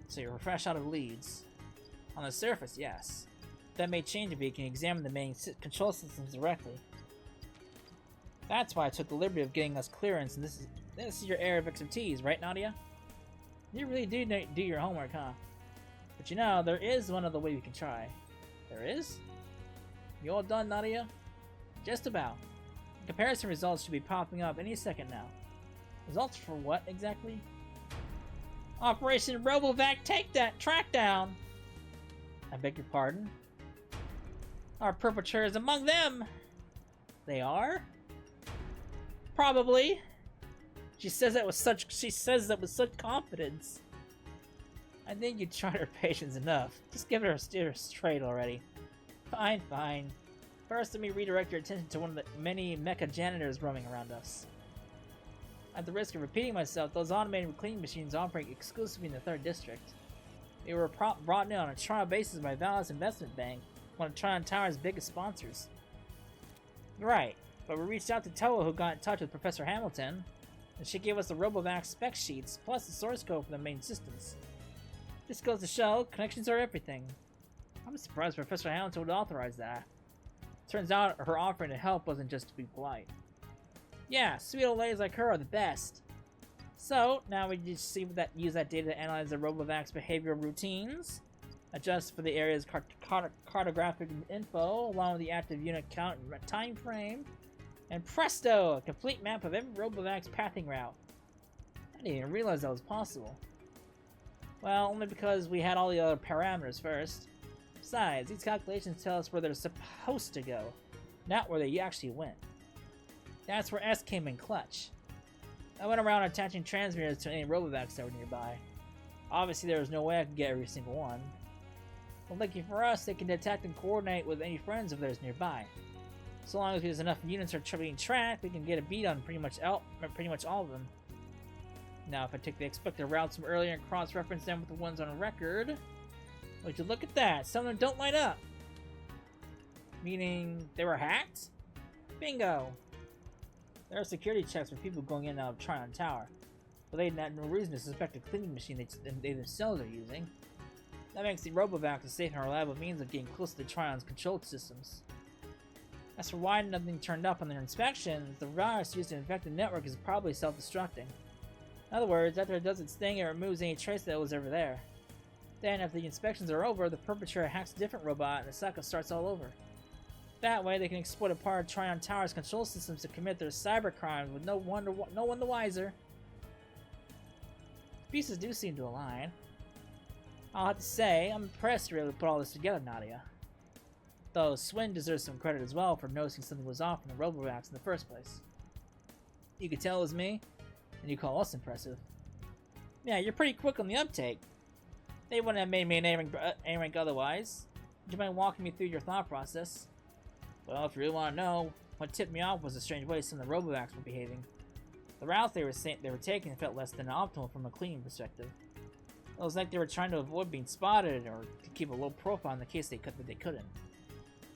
Speaker 1: So you're fresh out of leads. On the surface, yes. That may change if you can examine the main control systems directly. That's why I took the liberty of getting us clearance, and this is your area of expertise, right, Nadia? You really do your homework, huh? But you know, there is one other way we can try. There is? You all done, Nadia? Just about. The comparison results should be popping up any second now. Results for what, exactly? Operation Robovac Track Down! I beg your pardon? Our perpetrators among them! They are? Probably. She says that with such confidence. I think you tried her patience enough. Just give her a steer straight already. Fine, fine. First, let me redirect your attention to one of the many mecha janitors roaming around us. At the risk of repeating myself, those automated cleaning machines operate exclusively in the 3rd District. They were brought in on a trial basis by Valus Investment Bank, one of Tryon Tower's biggest sponsors. Right, but we reached out to Toa, who got in touch with Professor Hamilton, and she gave us the Robovac spec sheets, plus the source code for the main systems. This goes to show, connections are everything. I'm surprised Professor Hamilton would authorize that. Turns out her offering to help wasn't just to be polite. Yeah, sweet old ladies like her are the best. So, now we just use that data to analyze the Robovac's behavioral routines. Adjust for the area's cartographic info, along with the active unit count and time frame. And presto! A complete map of every Robovac's pathing route. I didn't even realize that was possible. Well, only because we had all the other parameters first. Besides, these calculations tell us where they're supposed to go, not where they actually went. That's where S came in clutch. I went around attaching transmitters to any Robovacs that were nearby. Obviously, there was no way I could get every single one. But lucky for us, they can detect and coordinate with any friends of theirs nearby. So long as there's enough units are being tracked, we can get a beat on pretty much all of them. Now, if I take the expected routes from earlier and cross-reference them with the ones on record, would you look at that? Some of them don't light up. Meaning they were hacked? Bingo! There are security checks for people going in and out of Tryon Tower, but they had no reason to suspect a cleaning machine they themselves are using. That makes the Robovac a safe and reliable means of getting close to Tryon's control systems. As for why nothing turned up on their inspections, the virus used to infect the network is probably self-destructing. In other words, after it does its thing, it removes any trace that was ever there. Then, after the inspections are over, the perpetrator hacks a different robot and the cycle starts all over. That way, they can exploit a part of Tryon Tower's control systems to commit their cyber crimes with no one the wiser. Pieces do seem to align. I'll have to say, I'm impressed you're able to put all this together, Nadia. Though Swin deserves some credit as well for noticing something was off in the Robovacs in the first place. You could tell it was me, and you call us impressive. Yeah, you're pretty quick on the uptake. They wouldn't have made me an A rank otherwise. Would you mind walking me through your thought process? Well, if you really want to know, what tipped me off was the strange way some of the Robovacs were behaving. The route they were taking felt less than optimal from a cleaning perspective. It was like they were trying to avoid being spotted or to keep a low profile in the case they couldn't.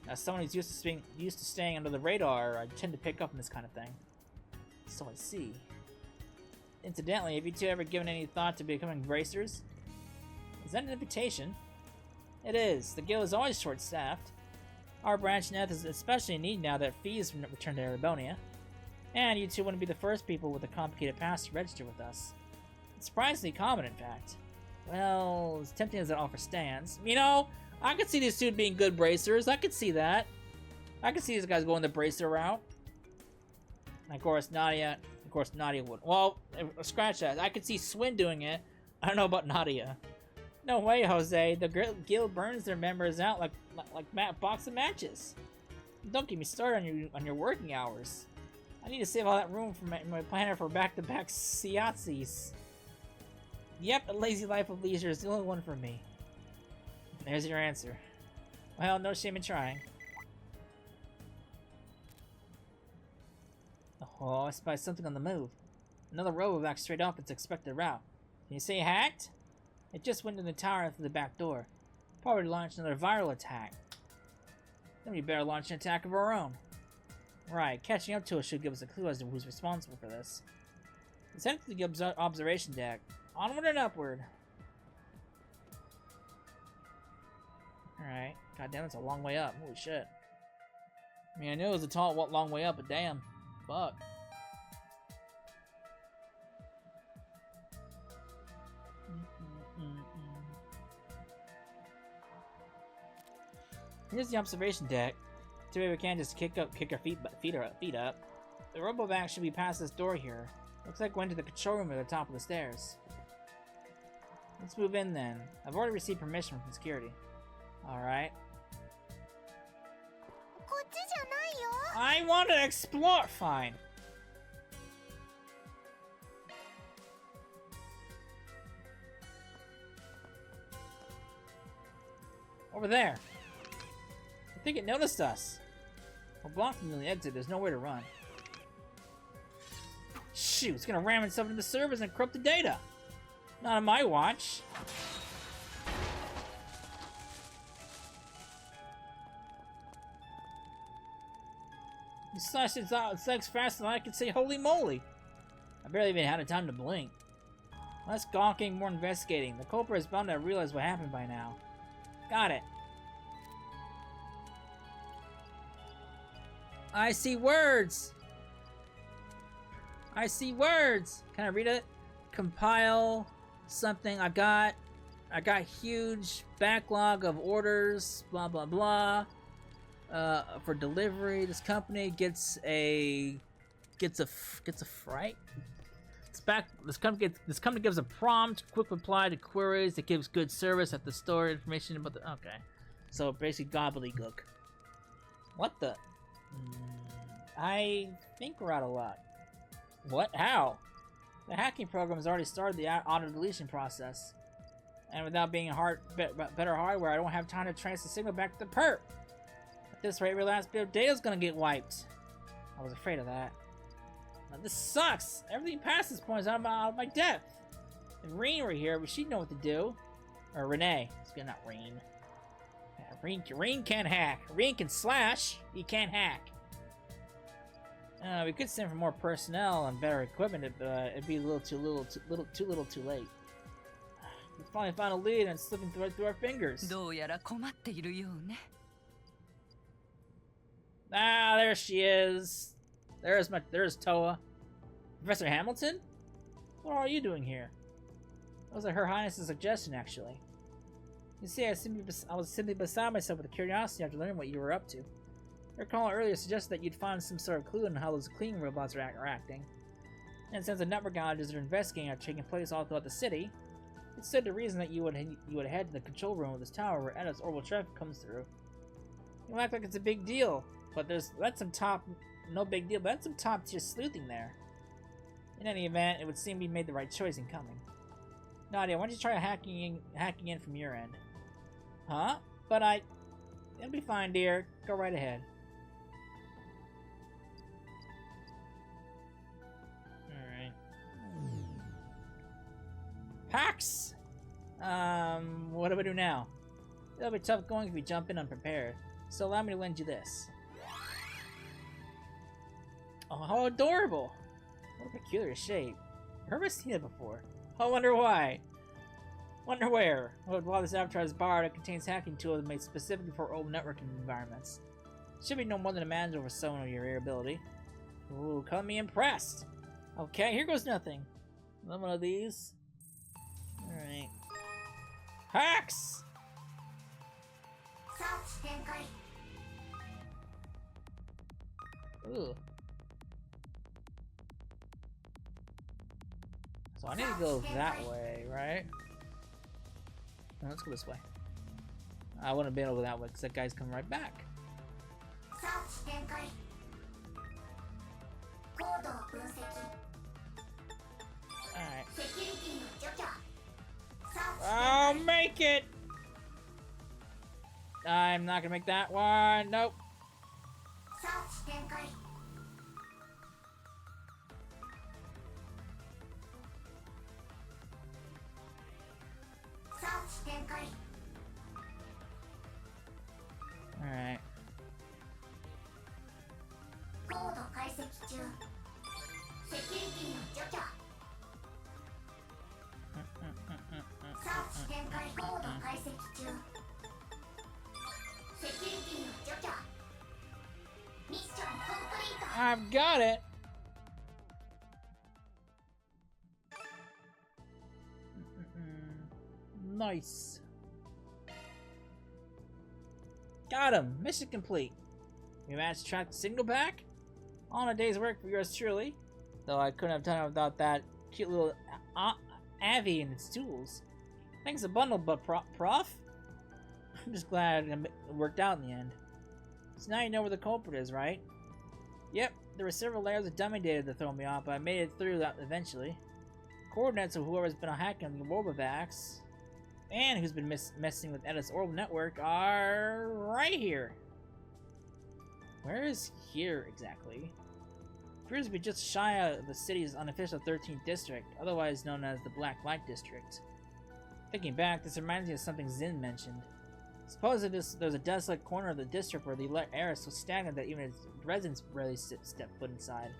Speaker 1: As someone who's used to staying under the radar, I tend to pick up on this kind of thing. So I see. Incidentally, have you two ever given any thought to becoming bracers? Is that an invitation? It is. The guild is always short-staffed. Our branch net is especially in need now that fees returned to Erebonia. And you two wouldn't be the first people with a complicated past to register with us. It's surprisingly common, in fact. Well, as tempting as that offer stands, you know, I could see these two being good bracers. I could see that. I could see these guys going the bracer route. And of course, Nadia would. Well, scratch that. I could see Swin doing it. I don't know about Nadia. No way, Jose. The guild burns their members out like box of matches. Don't get me started on your working hours. I need to save all that room for my planner for back-to-back Siatzis. Yep, a lazy life of leisure is the only one for me. There's your answer. Well, no shame in trying. Oh, I spy something on the move. Another Robovac straight off its expected route. Can you say hacked? It just went to the tower through the back door. Probably launched another viral attack. Then we better launch an attack of our own. Right, catching up to us should give us a clue as to who's responsible for this. Let's head to the observation deck. Onward and upward. Alright. Goddamn, it's a long way up. Holy shit. I mean, I knew it was a long way up, but damn. Fuck. Here's the observation deck. Too bad we can't just kick our feet up. The Robovac should be past this door here. Looks like going to the control room at the top of the stairs. Let's move in then. I've already received permission from security. Alright. I want to explore! Fine. Over there. I think it noticed us. We're blocked from the exit. There's nowhere to run. Shoot, it's gonna ram itself into the servers and corrupt the data. Not on my watch. You slashed its legs faster than I could say holy moly. I barely even had time to blink. Less gawking, more investigating. The culprit is bound to realize what happened by now. Got it. I see words! I see words! Can I read it? Compile something. I got I got huge backlog of orders, blah blah blah. For delivery, this company gets a fright. This company gives a prompt, quick reply to queries. It gives good service at the store. Information about the so basically gobbledygook. What the? I think we're out of luck. What? How? The hacking program has already started the auto deletion process, and without being better hardware, I don't have time to trace the signal back to the perp. At this rate, your last bit of data is gonna get wiped. I was afraid of that. Now, this sucks. Everything past this point is out of my depth. If Reen were here, she'd know what to do. Or Renee. It's not Reen. Reen can't hack. Reen can slash. He can't hack. We could send for more personnel and better equipment, but it'd be a little too late. We finally found a lead and it's slipping through our fingers. Ah, there she is. There's Toa. Professor Hamilton? What are you doing here? That was Her Highness's suggestion, actually. You see, I was simply beside myself with curiosity after learning what you were up to. Your call earlier suggested that you'd find some sort of clue on how those cleaning robots are acting. And since the network outages are investigating are taking place all throughout the city, it stood to reason that you would head to the control room of this tower where Edda's orbital traffic comes through. You act like it's a big deal, but no big deal, but that's some top tier sleuthing there. In any event, it would seem we made the right choice in coming. Nadia, why don't you try hacking in from your end? Huh? It'll be fine, dear. Go right ahead. Alright. Hacks! What do we do now? It'll be tough going if we jump in unprepared, so allow me to lend you this. Oh, how adorable! What a peculiar shape. I've never seen it before. I wonder why. Wonder where. While this avatar is borrowed, it contains hacking tools made specifically for old networking environments. Should be no more than a manageable for someone of your ability. Ooh, call me impressed. Okay, here goes nothing. One of these. Alright. Hacks! Ooh. So I need to go that way, right? No, let's go this way. I wouldn't have been able to go that way because that guy's coming right back. Alright. I'll make it! I'm not gonna make that one. Nope. Alright. I've got it. Nice. Got him. Mission complete. We managed to track the signal back. On a day's work for yours truly. Though I couldn't have done it without that cute little Avi and its tools. Thanks a bundle, but Prof? I'm just glad it worked out in the end. So now you know where the culprit is, right? Yep, there were several layers of dummy data that throw me off, but I made it through that eventually. Coordinates of whoever's been hacking the Robovacs and who's been messing with Edda's orbital network are right here. Where is here exactly? Appears to be just shy of the city's unofficial 13th district, otherwise known as the Black Light District. Thinking back, this reminds me of something Zin mentioned. Suppose there's a desolate corner of the district where the air is so stagnant that even its residents rarely step foot inside.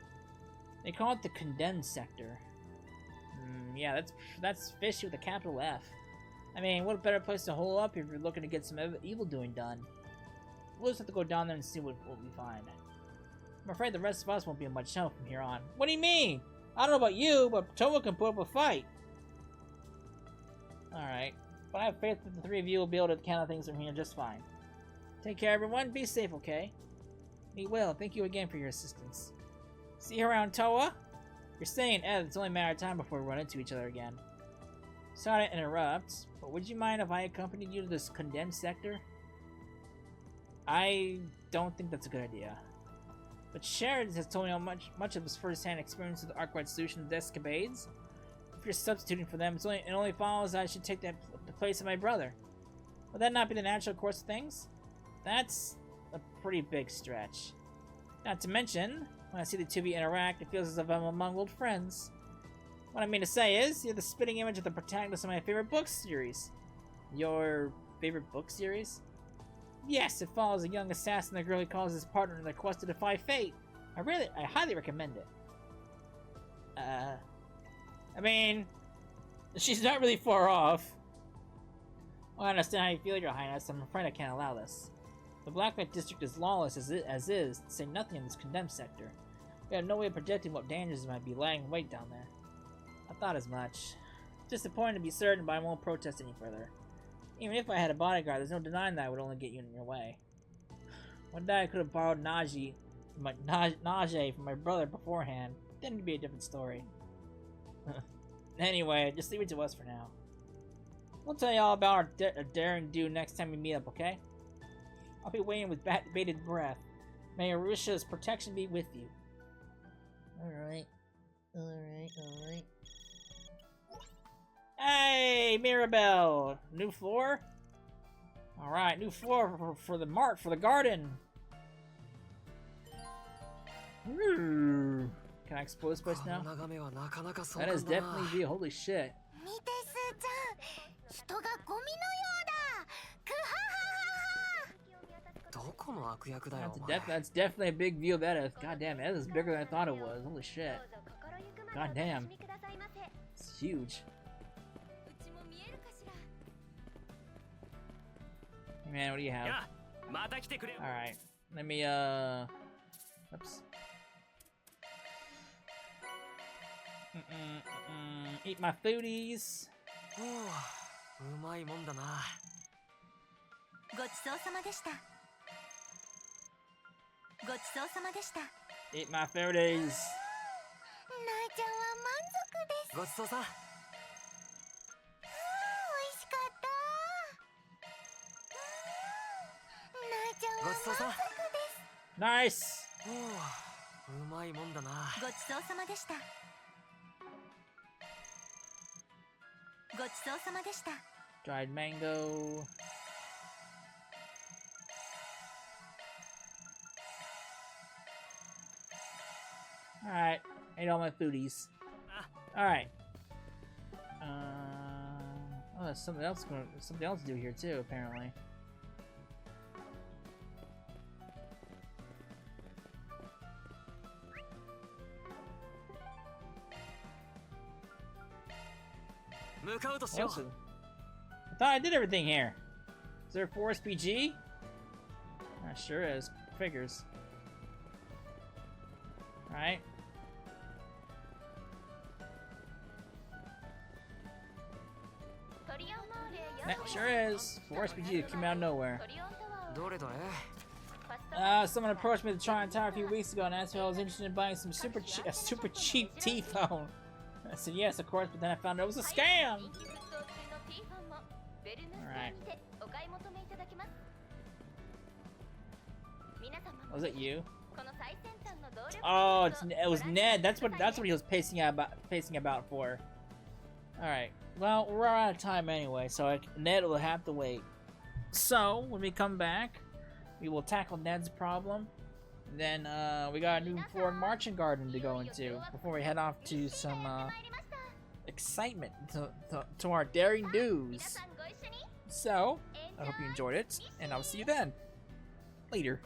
Speaker 1: They call it the Condemned Sector. Yeah, that's fishy with a capital F. I mean, what a better place to hole up if you're looking to get some evil doing done. We'll just have to go down there and see what we find. I'm afraid the rest of us won't be much help from here on. What do you mean? I don't know about you, but Toa can put up a fight. Alright. but I have faith that the three of you will be able to handle things from here just fine. Take care, everyone. Be safe, okay? We will. Thank you again for your assistance. See you around, Toa? You're saying, Ed, it's only a matter of time before we run into each other again. Sorry to interrupt, but would you mind if I accompanied you to this condemned sector? I don't think that's a good idea. But Sheridan has told me how much of his first-hand experience with the Arkwright Solutions escapades. If you're substituting for them, it only follows that I should take the place of my brother. Would that not be the natural course of things? That's a pretty big stretch. Not to mention, when I see the two of you interact, it feels as if I'm among old friends. What I mean to say is, you're the spitting image of the protagonist of my favorite book series. Your favorite book series? Yes, it follows a young assassin and a girl he calls his partner in their quest to defy fate. I highly recommend it. I mean, she's not really far off. Well, I understand how you feel, Your Highness. I'm afraid I can't allow this. The Blacklight District is lawless as is, to say nothing in this condemned sector. We have no way of projecting what dangers might be lying in wait down there. I thought as much. Disappointed to be certain, but I won't protest any further. Even if I had a bodyguard, there's no denying that I would only get you in your way. One day I could have borrowed Najee from my brother beforehand. Then it'd be a different story. Anyway, just leave it to us for now. We'll tell you all about our daring do next time we meet up, okay? I'll be waiting with bated breath. May Arusha's protection be with you. Alright. Alright. Hey, Mirabelle! New floor? Alright, new floor for the garden. Ooh. Can I explore this place now? That is definitely view. Holy shit. That's definitely a big view of Edith. God damn, Edith is bigger than I thought it was. Holy shit. God damn. It's huge. Hey man, what do you have? Alright. Let me, oops. Eat my foodies. Eat my foodies. Nice. Dried mango. Alright, ate all my foodies. Alright. Oh, there's something else to do here too, apparently. Awesome. I thought I did everything here. Is there a Forest PG? Sure is. Figures. Alright. That sure is. Forest PG that came out of nowhere. Someone approached me at the Tron Tower a few weeks ago and asked if I was interested in buying some super cheap T-phone. I said yes, of course, but then I found out it was a scam! Alright. Was it you? Oh, it was Ned. That's what he was pacing about for. Alright. Well, we're out of time anyway, so Ned will have to wait. So, when we come back, we will tackle Ned's problem. Then, we got a new foreign marching garden to go into before we head off to some, excitement to our daring do's. So, I hope you enjoyed it, and I'll see you then. Later.